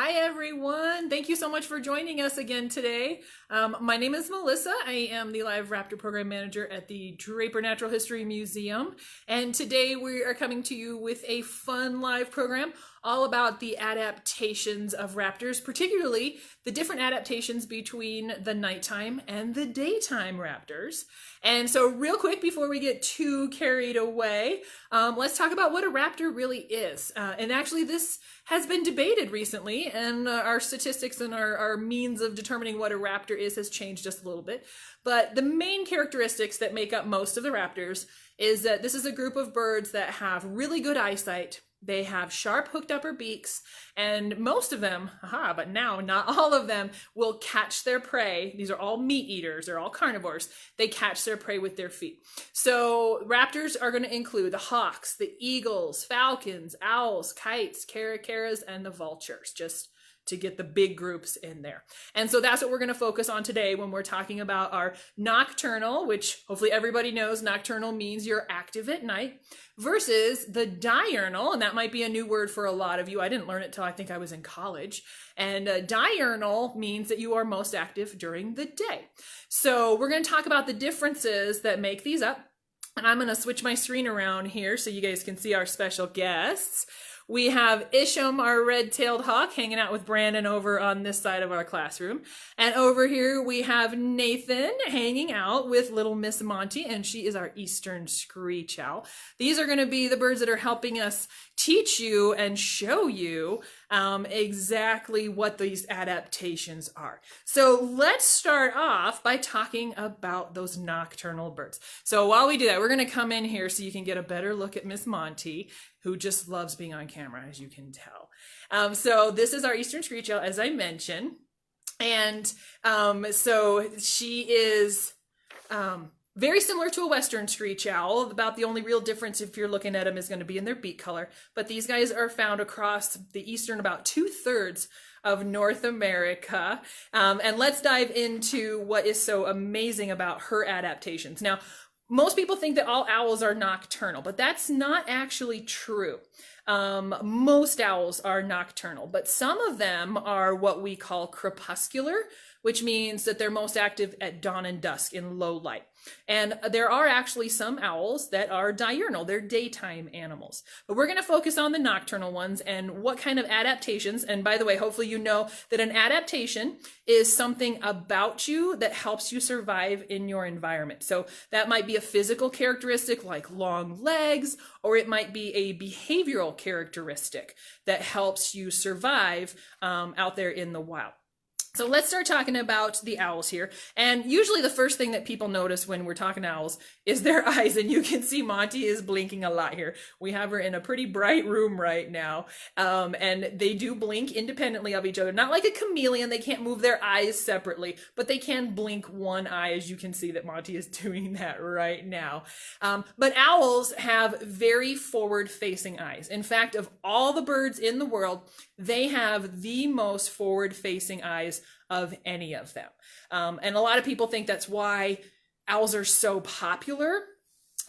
Hi everyone! Thank you so much for joining us again today. My name is Melissa. I am the Live Raptor Program Manager at the Draper Natural History Museum. And today we are coming to you with a fun live program all about the adaptations of raptors, particularly the different adaptations between the nighttime and the daytime raptors. And so real quick, before we get too carried away, let's talk about what a raptor really is. And actually this has been debated recently, and our statistics and our means of determining what a raptor is has changed just a little bit. But the main characteristics that make up most of the raptors is that this is a group of birds that have really good eyesight. They have sharp hooked upper beaks, and most of them, but now not all of them, will catch their prey. These are all meat eaters, they're all carnivores. They catch their prey with their feet. So raptors are going to include the hawks, the eagles, falcons, owls, kites, caracaras, and the vultures, just to get the big groups in there. And so that's what we're going to focus on today when we're talking about our nocturnal, which hopefully everybody knows nocturnal means you're active at night, versus the diurnal, and that might be a new word for a lot of you. I didn't learn it till I think I was in college. And diurnal means that you are most active during the day. So we're going to talk about the differences that make these up. And I'm going to switch my screen around here so you guys can see our special guests. We have Isham, our red-tailed hawk, hanging out with Brandon over on this side of our classroom. And over here we have Nathan hanging out with little Miss Monty, and she is our eastern screech owl. These are going to be the birds that are helping us teach you and show you exactly what these adaptations are. So let's start off by talking about those nocturnal birds. So while we do that, we're going to come in here so you can get a better look at Miss Monty, who just loves being on camera, as you can tell. So this is our eastern screech owl, as I mentioned. And so she is very similar to a western screech owl. About the only real difference, if you're looking at them, is going to be in their beak color. But these guys are found across the eastern, about 2/3 of North America. And let's dive into what is so amazing about her adaptations. Now, most people think that all owls are nocturnal, but that's not actually true. Most owls are nocturnal, but some of them are what we call crepuscular, which means that they're most active at dawn and dusk in low light. And there are actually some owls that are diurnal. They're daytime animals. But we're going to focus on the nocturnal ones and what kind of adaptations. And by the way, hopefully you know that an adaptation is something about you that helps you survive in your environment. So that might be a physical characteristic like long legs, or it might be a behavioral characteristic that helps you survive out there in the wild. So let's start talking about the owls here. And usually the first thing that people notice when we're talking owls is their eyes. And you can see Monty is blinking a lot here. We have her in a pretty bright room right now. And they do blink independently of each other. Not like a chameleon. They can't move their eyes separately, but they can blink one eye, as you can see that Monty is doing that right now. But owls have very forward-facing eyes. In fact, of all the birds in the world, they have the most forward-facing eyes of any of them. And a lot of people think that's why owls are so popular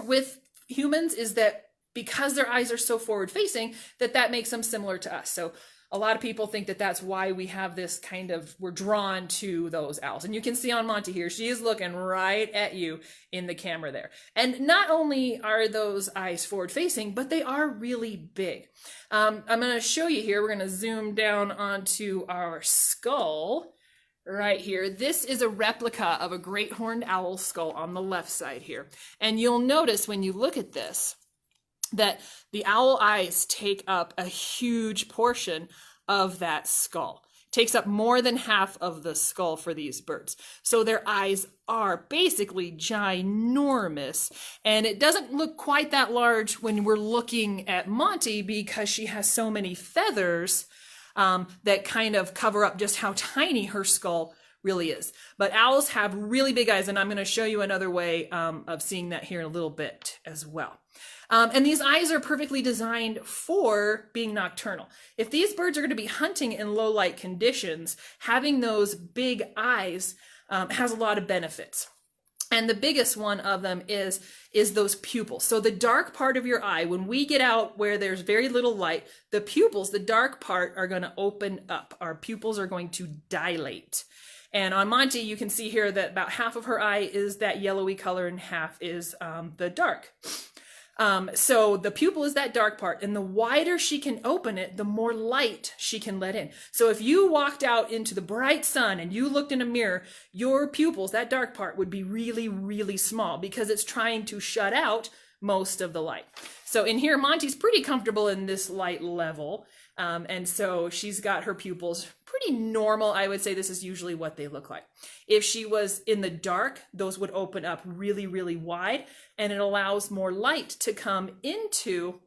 with humans, is that because their eyes are so forward-facing, that makes them similar to us. So a lot of people think that that's why we have this kind of, we're drawn to those owls. And you can see on Monty here, she is looking right at you in the camera there. And not only are those eyes forward facing, but they are really big. I'm going to show you here, we're going to zoom down onto our skull right here. This is a replica of a great horned owl skull on the left side here. And you'll notice when you look at this, that the owl eyes take up a huge portion of that skull. It takes up more than half of the skull for these birds. So their eyes are basically ginormous. And it doesn't look quite that large when we're looking at Monty because she has so many feathers that kind of cover up just how tiny her skull really is. But owls have really big eyes, and I'm going to show you another way of seeing that here in a little bit as well. And these eyes are perfectly designed for being nocturnal. If these birds are going to be hunting in low light conditions, having those big eyes has a lot of benefits. And the biggest one of them is those pupils. So the dark part of your eye, when we get out where there's very little light, the pupils, the dark part, are going to open up. Our pupils are going to dilate. And on Monty, you can see here that about half of her eye is that yellowy color and half is the dark. So the pupil is that dark part, and the wider she can open it, the more light she can let in. So if you walked out into the bright sun and you looked in a mirror, your pupils, that dark part, would be really, really small because it's trying to shut out most of the light. So in here, Monty's pretty comfortable in this light level. And so she's got her pupils pretty normal. I would say this is usually what they look like. If she was in the dark, those would open up really, really wide, and it allows more light to come into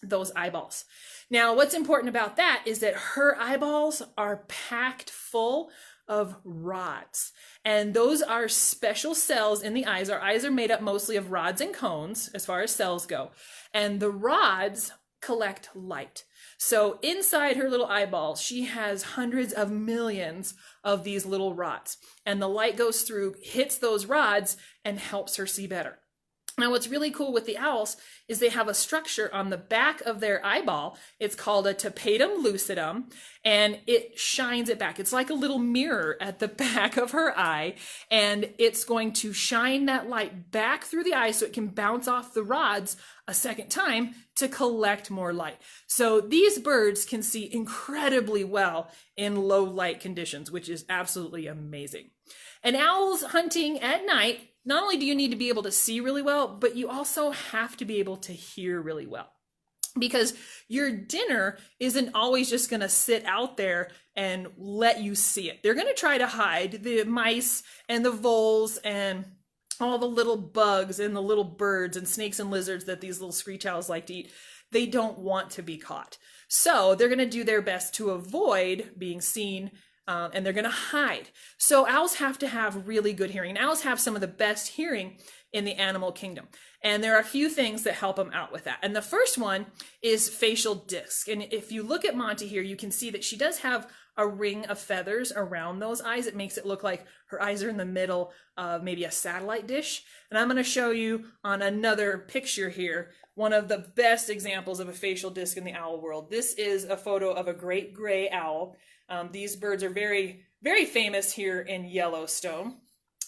those eyeballs. Now, what's important about that is that her eyeballs are packed full of rods. And those are special cells in the eyes. Our eyes are made up mostly of rods and cones as far as cells go. And the rods collect light. So inside her little eyeballs, she has hundreds of millions of these little rods. And the light goes through, hits those rods, and helps her see better. Now, what's really cool with the owls is they have a structure on the back of their eyeball. It's called a tapetum lucidum, and it shines it back. It's like a little mirror at the back of her eye, and it's going to shine that light back through the eye so it can bounce off the rods a second time to collect more light. So these birds can see incredibly well in low light conditions, which is absolutely amazing. And owls hunting at night, not only do you need to be able to see really well, but you also have to be able to hear really well. Because your dinner isn't always just going to sit out there and let you see it. They're going to try to hide the mice and the voles and all the little bugs and the little birds and snakes and lizards that these little screech owls like to eat. They don't want to be caught. So they're going to do their best to avoid being seen, and they're going to hide. So owls have to have really good hearing. And owls have some of the best hearing in the animal kingdom. And there are a few things that help them out with that. And the first one is facial disc. And if you look at Monty here, you can see that she does have a ring of feathers around those eyes. It makes it look like her eyes are in the middle of maybe a satellite dish. And I'm going to show you on another picture here one of the best examples of a facial disc in the owl world. This is a photo of a great gray owl. These birds are very, very famous here in Yellowstone.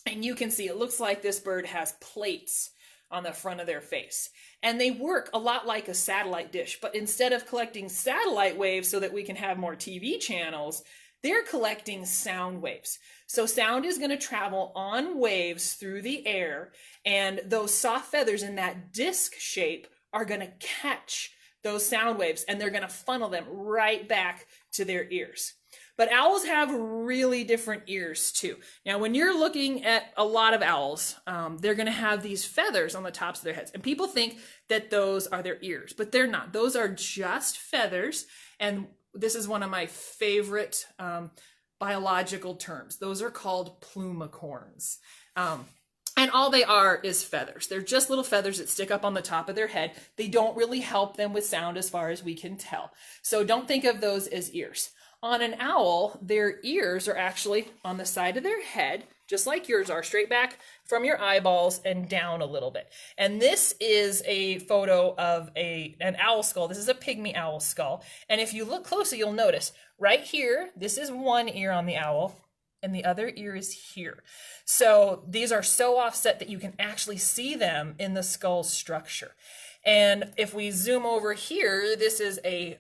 And you can see it looks like this bird has plates on the front of their face. And they work a lot like a satellite dish, but instead of collecting satellite waves so that we can have more TV channels, they're collecting sound waves. So sound is going to travel on waves through the air, and those soft feathers in that disc shape are going to catch those sound waves, and they're going to funnel them right back to their ears. But owls have really different ears too. Now, when you're looking at a lot of owls, they're going to have these feathers on the tops of their heads. And people think that those are their ears, but they're not. Those are just feathers. And this is one of my favorite biological terms. Those are called plumicorns. And all they are is feathers. They're just little feathers that stick up on the top of their head. They don't really help them with sound as far as we can tell. So don't think of those as ears. On an owl, their ears are actually on the side of their head, just like yours are, straight back from your eyeballs and down a little bit. And this is a photo of an owl skull. This is a pygmy owl skull. And if you look closely, you'll notice right here, this is one ear on the owl, and the other ear is here. So these are so offset that you can actually see them in the skull structure. And if we zoom over here, this is a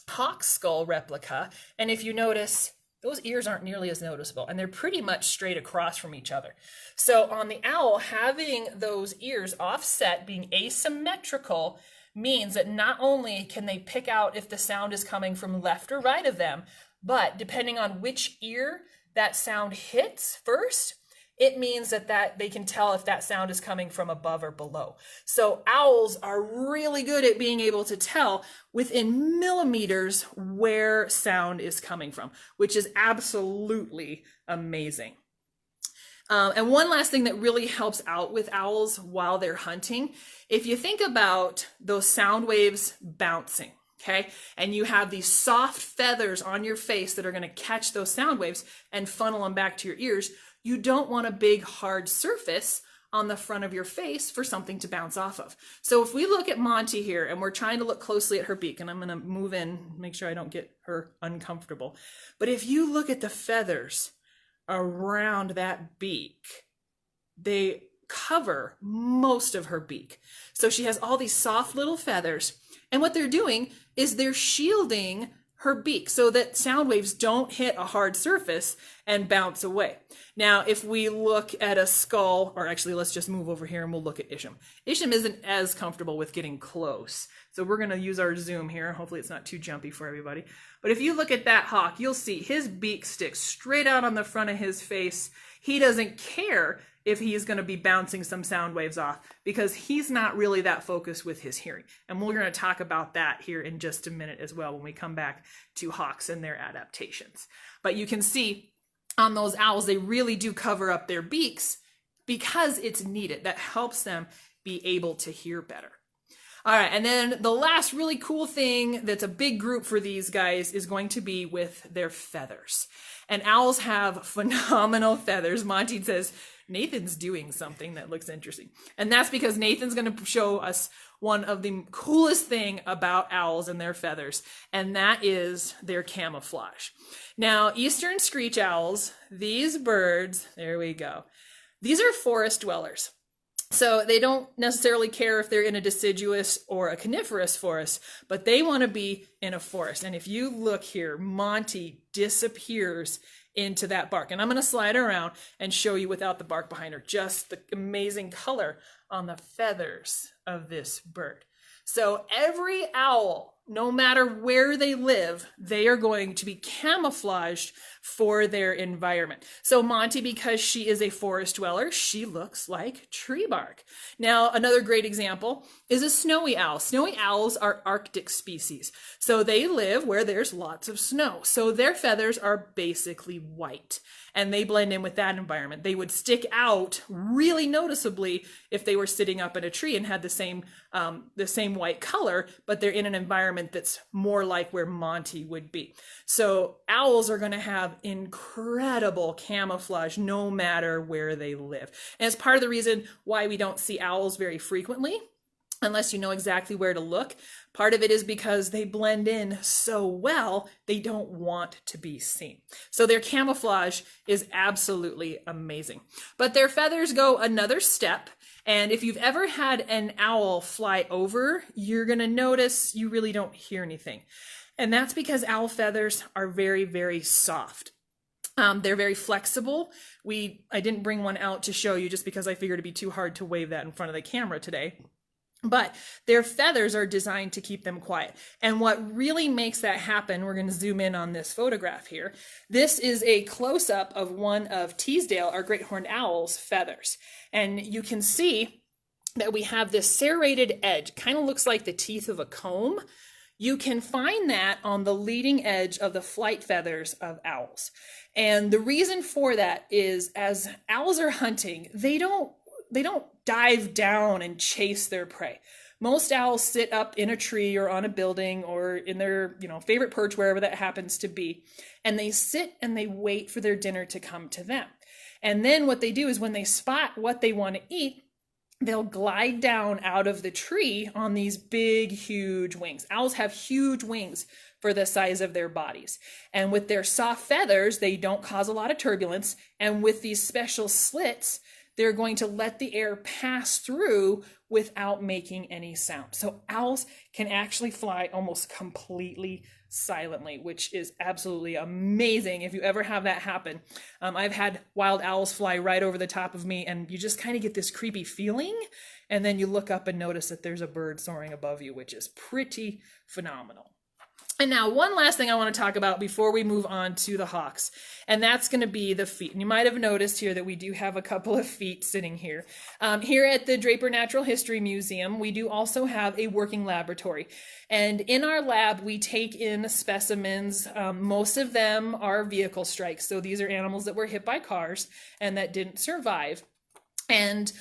hawk skull replica, and if you notice, those ears aren't nearly as noticeable, and they're pretty much straight across from each other. So on the owl, having those ears offset, being asymmetrical, means that not only can they pick out if the sound is coming from left or right of them, but depending on which ear that sound hits first, it means that they can tell if that sound is coming from above or below. So owls are really good at being able to tell within millimeters where sound is coming from, which is absolutely amazing. And one last thing that really helps out with owls while they're hunting, if you think about those sound waves bouncing, okay, and you have these soft feathers on your face that are going to catch those sound waves and funnel them back to your ears, you don't want a big hard surface on the front of your face for something to bounce off of. So if we look at Monty here and we're trying to look closely at her beak, and I'm going to move in, make sure I don't get her uncomfortable. But if you look at the feathers around that beak, they cover most of her beak. So she has all these soft little feathers, and what they're doing is they're shielding her beak so that sound waves don't hit a hard surface and bounce away. Now, if we look at a skull, or actually let's just move over here and we'll look at Isham. Isham isn't as comfortable with getting close. So we're gonna use our zoom here. Hopefully it's not too jumpy for everybody. But if you look at that hawk, you'll see his beak sticks straight out on the front of his face. He doesn't care if he's going to be bouncing some sound waves off because he's not really that focused with his hearing. And we're going to talk about that here in just a minute as well when we come back to hawks and their adaptations. But you can see on those owls, they really do cover up their beaks because it's needed. That helps them be able to hear better. All right, and then the last really cool thing that's a big group for these guys is going to be with their feathers. And owls have phenomenal feathers. Monty says, Nathan's doing something that looks interesting. And that's because Nathan's going to show us one of the coolest thing about owls and their feathers, and that is their camouflage. Now, eastern screech owls, these birds, there we go. These are forest dwellers. So they don't necessarily care if they're in a deciduous or a coniferous forest, but they want to be in a forest. And if you look here, Monty disappears into that bark. And I'm going to slide around and show you without the bark behind her, just the amazing color on the feathers of this bird. So every owl, no matter where they live, they are going to be camouflaged for their environment. So Monty, because she is a forest dweller, she looks like tree bark. Now, another great example is a snowy owl. Snowy owls are Arctic species. So they live where there's lots of snow. So their feathers are basically white, and they blend in with that environment. They would stick out really noticeably if they were sitting up in a tree and had the same white color, but they're in an environment that's more like where Monty would be. So owls are going to have incredible camouflage no matter where they live. And it's part of the reason why we don't see owls very frequently, unless you know exactly where to look. Part of it is because they blend in so well, they don't want to be seen. So their camouflage is absolutely amazing. But their feathers go another step. And if you've ever had an owl fly over, you're going to notice you really don't hear anything. And that's because owl feathers are very, very soft. They're very flexible. I didn't bring one out to show you just because I figured it'd be too hard to wave that in front of the camera today. But their feathers are designed to keep them quiet. And what really makes that happen, we're going to zoom in on this photograph here. This is a close-up of one of Teasdale, our great horned owl's feathers. And you can see that we have this serrated edge, kind of looks like the teeth of a comb. You can find that on the leading edge of the flight feathers of owls. And the reason for that is as owls are hunting, they don't dive down and chase their prey. Most owls sit up in a tree or on a building or in their, favorite perch, wherever that happens to be, and they sit and they wait for their dinner to come to them. And then what they do is when they spot what they want to eat, they'll glide down out of the tree on these big, huge wings. Owls have huge wings for the size of their bodies. And with their soft feathers, they don't cause a lot of turbulence. And with these special slits, they're going to let the air pass through without making any sound. So owls can actually fly almost completely silently, which is absolutely amazing if you ever have that happen. I've had wild owls fly right over the top of me, and you just kind of get this creepy feeling, and then you look up and notice that there's a bird soaring above you, which is pretty phenomenal. And now one last thing I want to talk about before we move on to the hawks, and that's going to be the feet. And you might have noticed here that we do have a couple of feet sitting here. Here at the Draper Natural History Museum, we do also have a working laboratory. And in our lab, we take in specimens. Most of them are vehicle strikes. So these are animals that were hit by cars and that didn't survive. And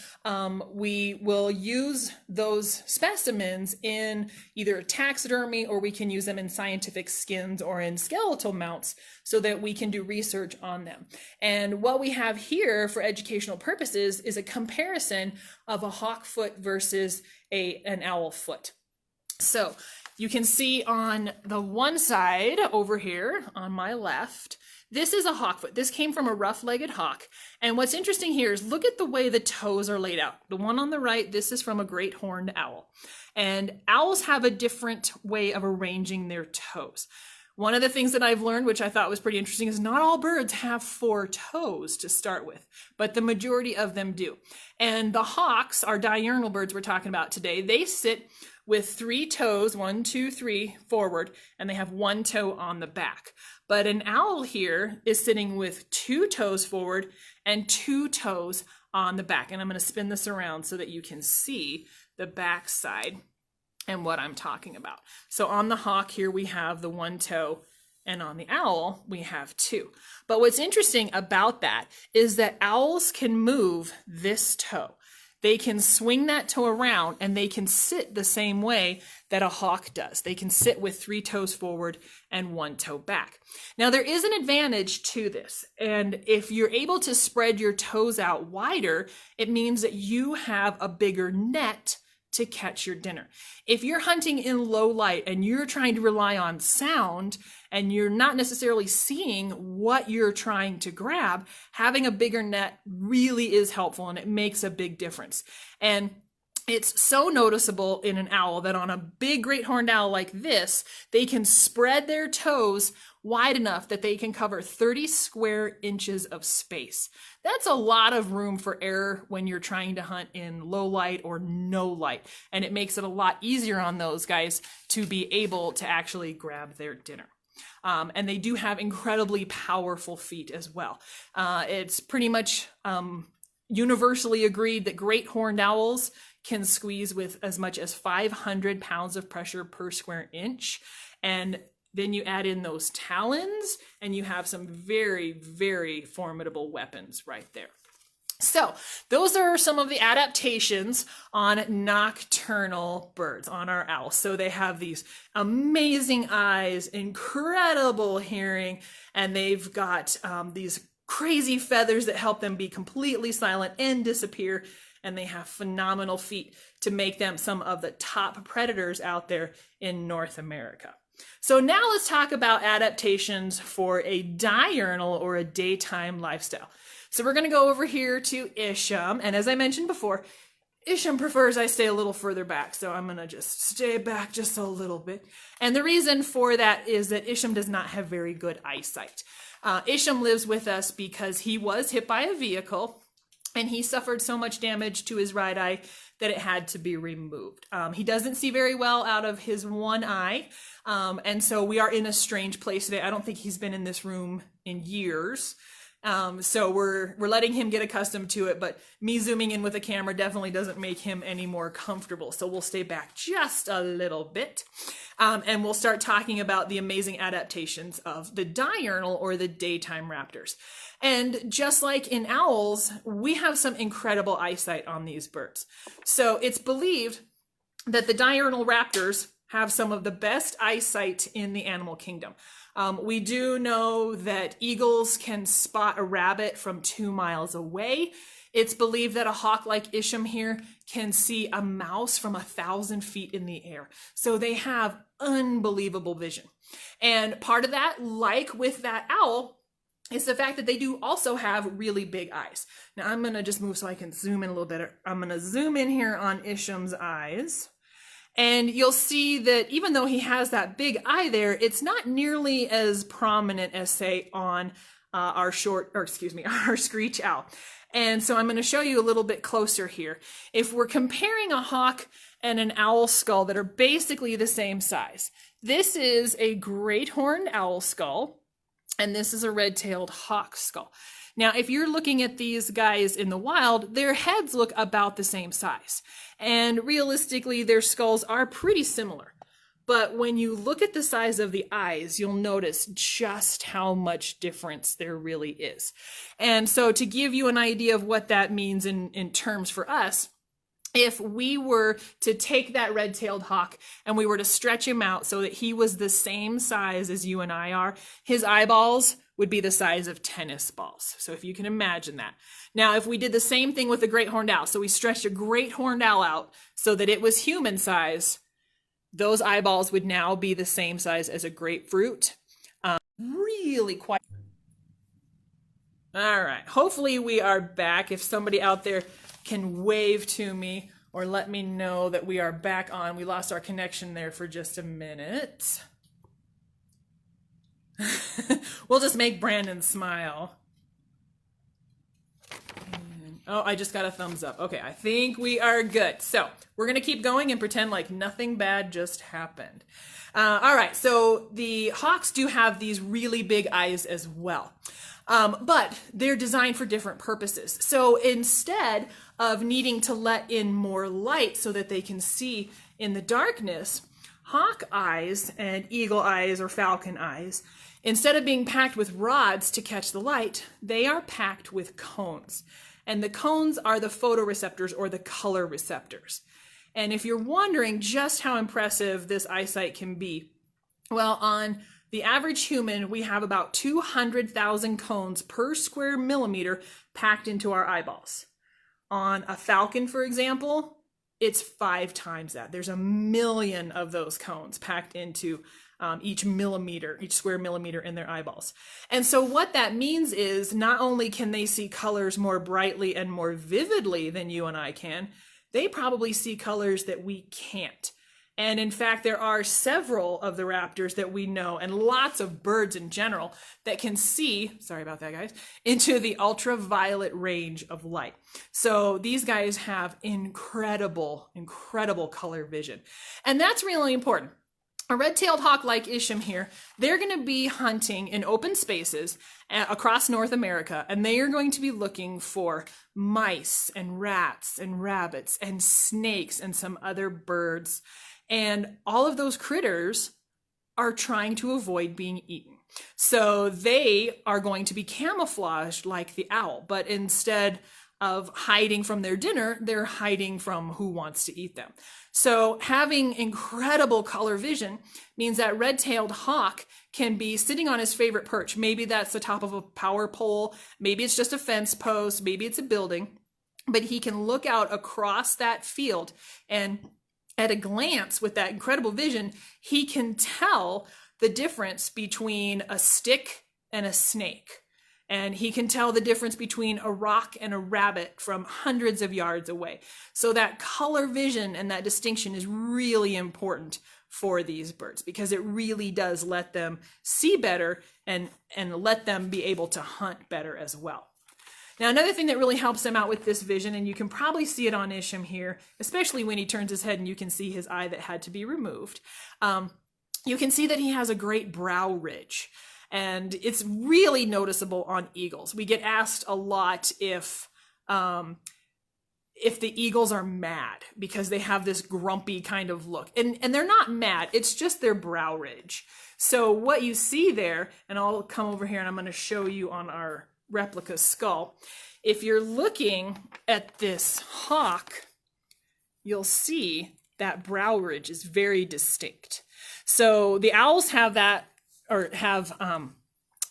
we will use those specimens in either taxidermy, or we can use them in scientific skins or in skeletal mounts so that we can do research on them. And what we have here for educational purposes is a comparison of a hawk foot versus an owl foot. So you can see on the one side over here on my left, this is a hawkfoot. This came from a rough-legged hawk. And what's interesting here is look at the way the toes are laid out. The one on the right, this is from a great horned owl. And owls have a different way of arranging their toes. One of the things that I've learned, which I thought was pretty interesting, is not all birds have 4 toes to start with, but the majority of them do. And the hawks, our diurnal birds we're talking about today, they sit with 3 toes, 1, 2, 3, forward, and they have 1 toe on the back. But an owl here is sitting with 2 toes forward and 2 toes on the back. And I'm going to spin this around so that you can see the back side and what I'm talking about. So on the hawk here, we have the 1 toe, and on the owl, we have 2. But what's interesting about that is that owls can move this toe. They can swing that toe around, and they can sit the same way that a hawk does. They can sit with 3 toes forward and 1 toe back. Now, there is an advantage to this. And if you're able to spread your toes out wider, it means that you have a bigger net to catch your dinner. If you're hunting in low light and you're trying to rely on sound and you're not necessarily seeing what you're trying to grab, having a bigger net really is helpful, and it makes a big difference. And it's so noticeable in an owl that on a big great horned owl like this, they can spread their toes wide enough that they can cover 30 square inches of space. That's a lot of room for error when you're trying to hunt in low light or no light. And it makes it a lot easier on those guys to be able to actually grab their dinner. And they do have incredibly powerful feet as well. It's pretty much universally agreed that great horned owls can squeeze with as much as 500 pounds of pressure per square inch. And then you add in those talons, and you have some very, very formidable weapons right there. So those are some of the adaptations on nocturnal birds, on our owls. So they have these amazing eyes, incredible hearing, and they've got these crazy feathers that help them be completely silent and disappear. And they have phenomenal feet to make them some of the top predators out there in North America. So now let's talk about adaptations for a diurnal or a daytime lifestyle. So we're going to go over here to Isham. And as I mentioned before, Isham prefers I stay a little further back. So I'm going to just stay back just a little bit. And the reason for that is that Isham does not have very good eyesight. Isham lives with us because he was hit by a vehicle, and he suffered so much damage to his right eye that it had to be removed. He doesn't see very well out of his one eye. And so we are in a strange place today. I don't think he's been in this room in years. So we're letting him get accustomed to it, but me zooming in with a camera definitely doesn't make him any more comfortable. So we'll stay back just a little bit. And we'll start talking about the amazing adaptations of the diurnal or the daytime raptors. And just like in owls, we have some incredible eyesight on these birds. So it's believed that the diurnal raptors have some of the best eyesight in the animal kingdom. We do know that eagles can spot a rabbit from 2 miles away. It's believed that a hawk like Isham here can see a mouse from 1,000 feet in the air. So they have unbelievable vision. And part of that, like with that owl, is the fact that they do also have really big eyes. Now I'm going to just move so I can zoom in a little better. I'm going to zoom in here on Isham's eyes. And you'll see that even though he has that big eye there, it's not nearly as prominent as, say, on our screech owl. And so I'm going to show you a little bit closer here. If we're comparing a hawk and an owl skull that are basically the same size, this is a great horned owl skull, and this is a red-tailed hawk skull. Now, if you're looking at these guys in the wild, their heads look about the same size. And realistically, their skulls are pretty similar. But when you look at the size of the eyes, you'll notice just how much difference there really is. And so to give you an idea of what that means in terms for us, if we were to take that red-tailed hawk and we were to stretch him out so that he was the same size as you and I are, his eyeballs would be the size of tennis balls. So if you can imagine that. Now, if we did the same thing with a great horned owl, so we stretched a great horned owl out so that it was human size, those eyeballs would now be the same size as a grapefruit. Really quite. All right, hopefully we are back. If somebody out there can wave to me or let me know that we are back on. We lost our connection there for just a minute. We'll just make Brandon smile. Oh, I just got a thumbs up. Okay, I think we are good. So we're going to keep going and pretend like nothing bad just happened. All right, so the hawks do have these really big eyes as well. But they're designed for different purposes. So instead of needing to let in more light so that they can see in the darkness, hawk eyes and eagle eyes or falcon eyes, instead of being packed with rods to catch the light, they are packed with cones. And the cones are the photoreceptors or the color receptors. And if you're wondering just how impressive this eyesight can be, well, on the average human, we have about 200,000 cones per square millimeter packed into our eyeballs. On a falcon, for example, it's 5 times that. There's 1 million of those cones packed into each square millimeter in their eyeballs. And so what that means is not only can they see colors more brightly and more vividly than you and I can, they probably see colors that we can't. And in fact, there are several of the raptors that we know, and lots of birds in general, that can see, sorry about that guys, into the ultraviolet range of light. So these guys have incredible, incredible color vision. And that's really important. A red-tailed hawk like Isham here, they're going to be hunting in open spaces across North America, and they are going to be looking for mice and rats and rabbits and snakes and some other birds. And all of those critters are trying to avoid being eaten. So they are going to be camouflaged like the owl, but instead of hiding from their dinner, they're hiding from who wants to eat them. So having incredible color vision means that red-tailed hawk can be sitting on his favorite perch. Maybe that's the top of a power pole. Maybe it's just a fence post. Maybe it's a building. But he can look out across that field, and at a glance with that incredible vision, he can tell the difference between a stick and a snake. And he can tell the difference between a rock and a rabbit from hundreds of yards away. So that color vision and that distinction is really important for these birds, because it really does let them see better and let them be able to hunt better as well. Now, another thing that really helps them out with this vision, and you can probably see it on Isham here, especially when he turns his head and you can see his eye that had to be removed. You can see that he has a great brow ridge. And it's really noticeable on eagles. We get asked a lot if the eagles are mad because they have this grumpy kind of look. And they're not mad, it's just their brow ridge. So what you see there, and I'll come over here and I'm going to show you on our replica skull. If you're looking at this hawk, you'll see that brow ridge is very distinct. So the owls have that, or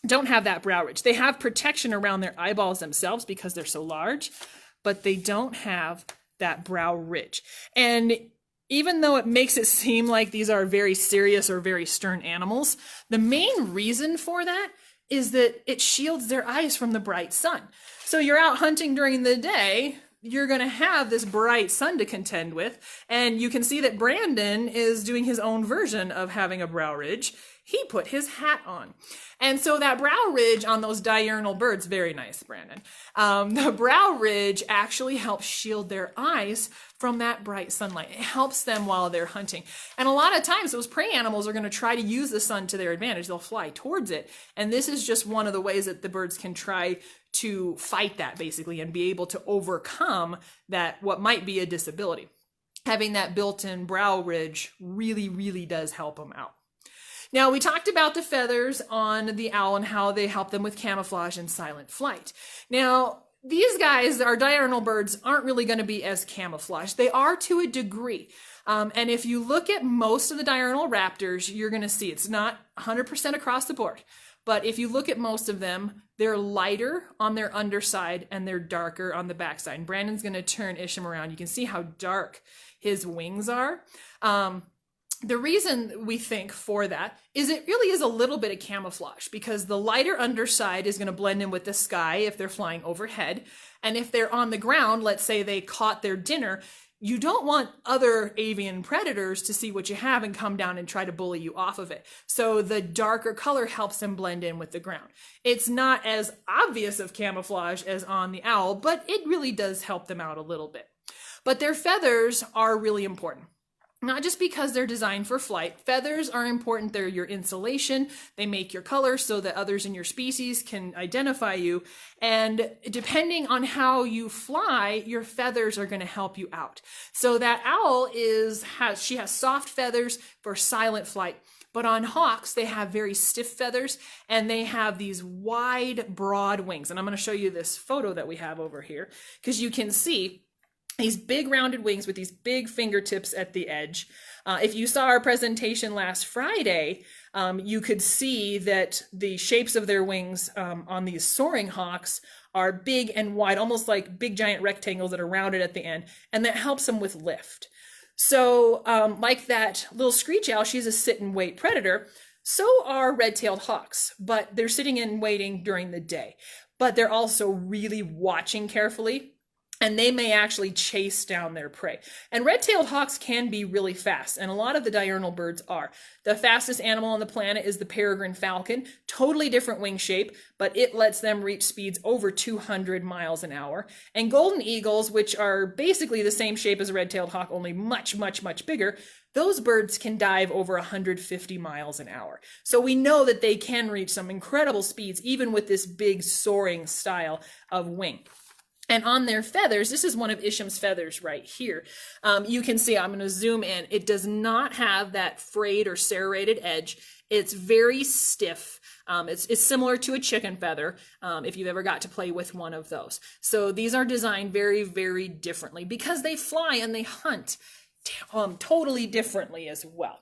don't have that brow ridge. They have protection around their eyeballs themselves because they're so large, but they don't have that brow ridge. And even though it makes it seem like these are very serious or very stern animals, the main reason for that is that it shields their eyes from the bright sun. So you're out hunting during the day, you're going to have this bright sun to contend with. And you can see that Brandon is doing his own version of having a brow ridge. He put his hat on. And so that brow ridge on those diurnal birds, very nice, Brandon. The brow ridge actually helps shield their eyes from that bright sunlight. It helps them while they're hunting. And a lot of times those prey animals are going to try to use the sun to their advantage. They'll fly towards it. And this is just one of the ways that the birds can try to fight that, basically, and be able to overcome that, what might be a disability. having that built-in brow ridge really, really does help them out. Now, we talked about the feathers on the owl and how they help them with camouflage and silent flight. Now, these guys, our diurnal birds, aren't really going to be as camouflaged. They are to a degree. And if you look at most of the diurnal raptors, you're going to see it's not 100% across the board. But if you look at most of them, they're lighter on their underside and they're darker on the backside. And Brandon's going to turn Isham around. You can see how dark his wings are. The reason we think for that is it really is a little bit of camouflage, because the lighter underside is going to blend in with the sky if they're flying overhead. And if they're on the ground, let's say they caught their dinner, you don't want other avian predators to see what you have and come down and try to bully you off of it. So the darker color helps them blend in with the ground. It's not as obvious of camouflage as on the owl, but it really does help them out a little bit. But their feathers are really important. Not just because they're designed for flight. Feathers are important. They're your insulation. They make your color so that others in your species can identify you. And depending on how you fly, your feathers are going to help you out. So that owl she has soft feathers for silent flight. But on hawks, they have very stiff feathers and they have these wide, broad wings. And I'm going to show you this photo that we have over here because you can see these big rounded wings with these big fingertips at the edge. If you saw our presentation last Friday, you could see that the shapes of their wings on these soaring hawks are big and wide, almost like big giant rectangles that are rounded at the end, and that helps them with lift. So like that little screech owl, she's a sit and wait predator. So are red-tailed hawks, but they're sitting and waiting during the day. But they're also really watching carefully, and they may actually chase down their prey. And red-tailed hawks can be really fast, and a lot of the diurnal birds are. The fastest animal on the planet is the peregrine falcon, totally different wing shape, but it lets them reach speeds over 200 miles an hour. And golden eagles, which are basically the same shape as a red-tailed hawk, only much, much, much bigger, those birds can dive over 150 miles an hour. So we know that they can reach some incredible speeds, even with this big soaring style of wing. And on their feathers, this is one of Isham's feathers right here. You can see, I'm going to zoom in. It does not have that frayed or serrated edge. It's very stiff. It's similar to a chicken feather, if you've ever got to play with one of those. So these are designed very, very differently because they fly and they hunt totally differently as well.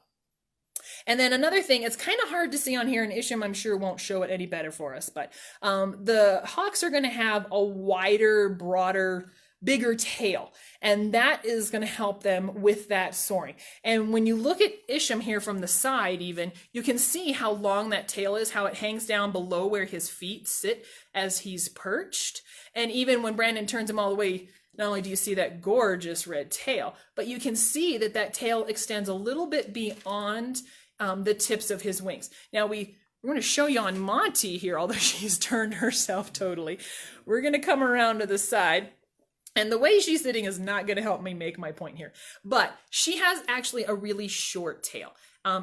And then another thing, it's kind of hard to see on here, and Isham, I'm sure, won't show it any better for us, but the hawks are going to have a wider, broader, bigger tail, and that is going to help them with that soaring. And when you look at Isham here from the side even, you can see how long that tail is, how it hangs down below where his feet sit as he's perched. And even when Brandon turns him all the way, not only do you see that gorgeous red tail, but you can see that that tail extends a little bit beyond the tips of his wings. Now we're going to show you on Monty here, although she's turned herself totally. We're going to come around to the side. And the way she's sitting is not going to help me make my point here. But she has actually a really short tail.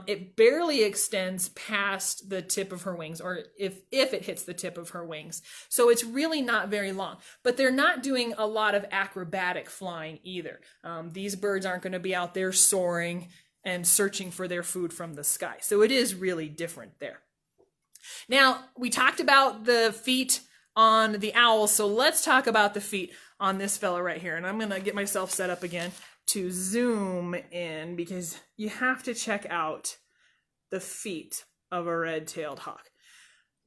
It barely extends past the tip of her wings, or if it hits the tip of her wings. So it's really not very long. But they're not doing a lot of acrobatic flying either. These birds aren't going to be out there soaring and searching for their food from the sky. So it is really different there. Now, we talked about the feet on the owl, so let's talk about the feet on this fella right here. And I'm going to get myself set up again to zoom in because you have to check out the feet of a red-tailed hawk.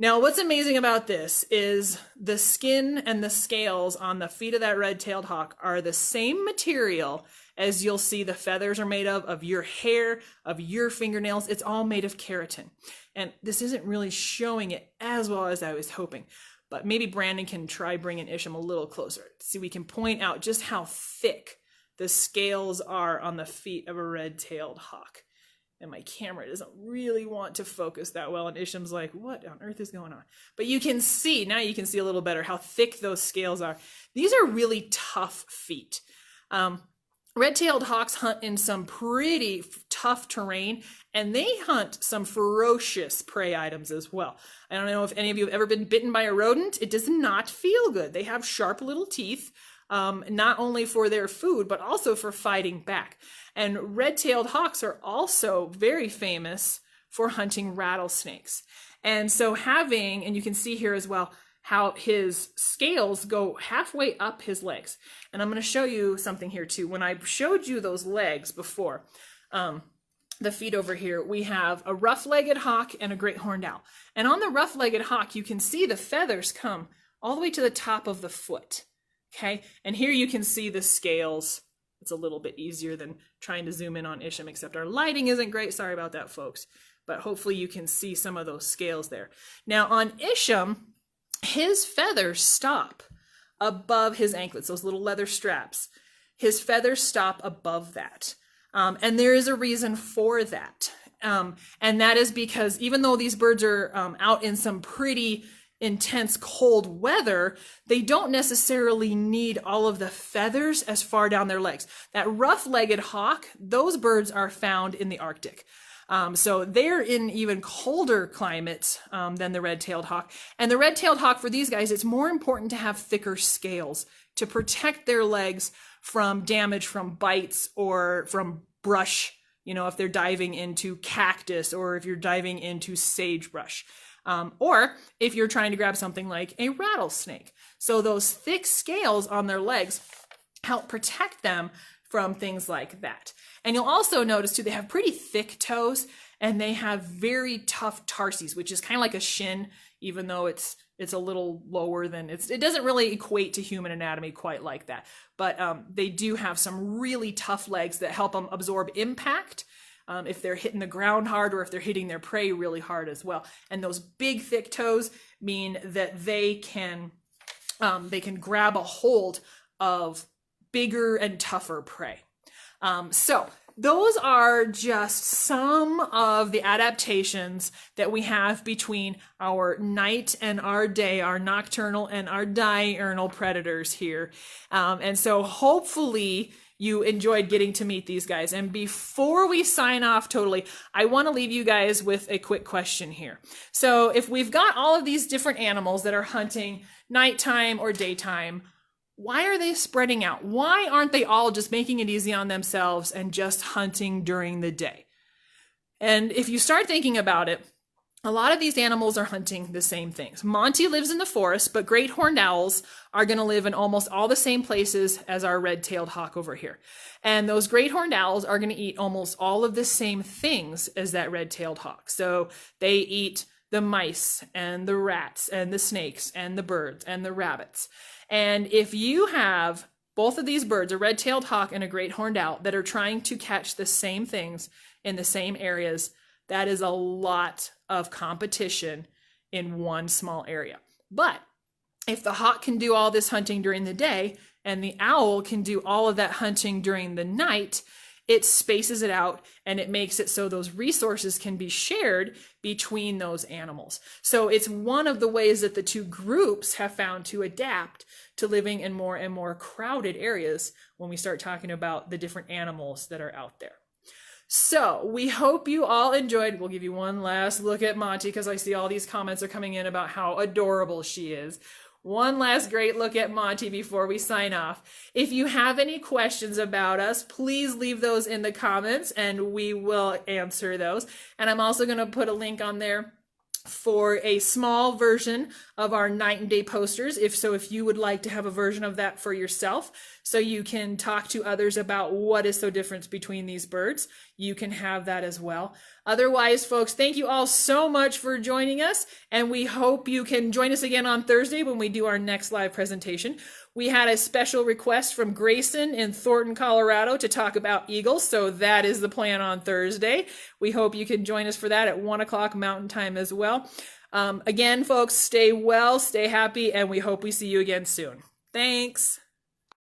Now, what's amazing about this is the skin and the scales on the feet of that red-tailed hawk are the same material as you'll see the feathers are made of your hair, of your fingernails. It's all made of keratin. And this isn't really showing it as well as I was hoping. But maybe Brandon can try bringing Isham a little closer. See, we can point out just how thick the scales are on the feet of a red-tailed hawk. And my camera doesn't really want to focus that well. And Isham's like, what on earth is going on? But you can see, now you can see a little better how thick those scales are. These are really tough feet. Red-tailed hawks hunt in some pretty tough terrain, and they hunt some ferocious prey items as well. I don't know if any of you have ever been bitten by a rodent. It does not feel good. They have sharp little teeth. not only for their food, but also for fighting back. And red-tailed hawks are also very famous for hunting rattlesnakes. And so and you can see here as well, how his scales go halfway up his legs. And I'm going to show you something here too. When I showed you those legs before, the feet over here, we have a rough-legged hawk and a great horned owl. And on the rough-legged hawk, you can see the feathers come all the way to the top of the foot. Okay, and here you can see the scales. It's a little bit easier than trying to zoom in on Isham, except our lighting isn't great. Sorry about that, folks. But hopefully you can see some of those scales there. Now on Isham, his feathers stop above his anklets, those little leather straps. His feathers stop above that. And there is a reason for that. And that is because even though these birds are out in some pretty intense cold weather, they don't necessarily need all of the feathers as far down their legs. That rough-legged hawk, those birds are found in the Arctic. So they're in even colder climates than the red-tailed hawk. And the red-tailed hawk, for these guys, it's more important to have thicker scales to protect their legs from damage from bites or from brush, you know, if they're diving into cactus or if you're diving into sagebrush. Or if you're trying to grab something like a rattlesnake. So those thick scales on their legs help protect them from things like that. And you'll also notice too, they have pretty thick toes and they have very tough tarsi, which is kind of like a shin, even though it's a little lower than it doesn't really equate to human anatomy quite like that. But they do have some really tough legs that help them absorb impact. If they're hitting the ground hard or if they're hitting their prey really hard as well. And those big thick toes mean that they can grab a hold of bigger and tougher prey. So those are just some of the adaptations that we have between our night and our day, our nocturnal and our diurnal predators here. And so hopefully you enjoyed getting to meet these guys. And before we sign off totally, I want to leave you guys with a quick question here. So if we've got all of these different animals that are hunting nighttime or daytime, why are they spreading out? Why aren't they all just making it easy on themselves and just hunting during the day? And if you start thinking about it, a lot of these animals are hunting the same things. Monty lives in the forest, but great horned owls are going to live in almost all the same places as our red-tailed hawk over here. And those great horned owls are going to eat almost all of the same things as that red-tailed hawk. So they eat the mice and the rats and the snakes and the birds and the rabbits. And if you have both of these birds, a red-tailed hawk and a great horned owl, that are trying to catch the same things in the same areas, that is a lot of competition in one small area. But if the hawk can do all this hunting during the day and the owl can do all of that hunting during the night, it spaces it out and it makes it so those resources can be shared between those animals. So it's one of the ways that the two groups have found to adapt to living in more and more crowded areas when we start talking about the different animals that are out there. So we hope you all enjoyed. We'll give you one last look at Monty because I see all these comments are coming in about how adorable she is. One last great look at Monty before we sign off. If you have any questions about us, please leave those in the comments and we will answer those. And I'm also going to put a link on there for a small version of our night and day posters. If you would like to have a version of that for yourself, so you can talk to others about what is so different between these birds, you can have that as well. Otherwise, folks, thank you all so much for joining us, and we hope you can join us again on Thursday when we do our next live presentation. We had a special request from Grayson in Thornton, Colorado to talk about eagles, so that is the plan on Thursday. We hope you can join us for that at 1 o'clock Mountain Time as well. Again, folks, stay well, stay happy, and we hope we see you again soon. Thanks.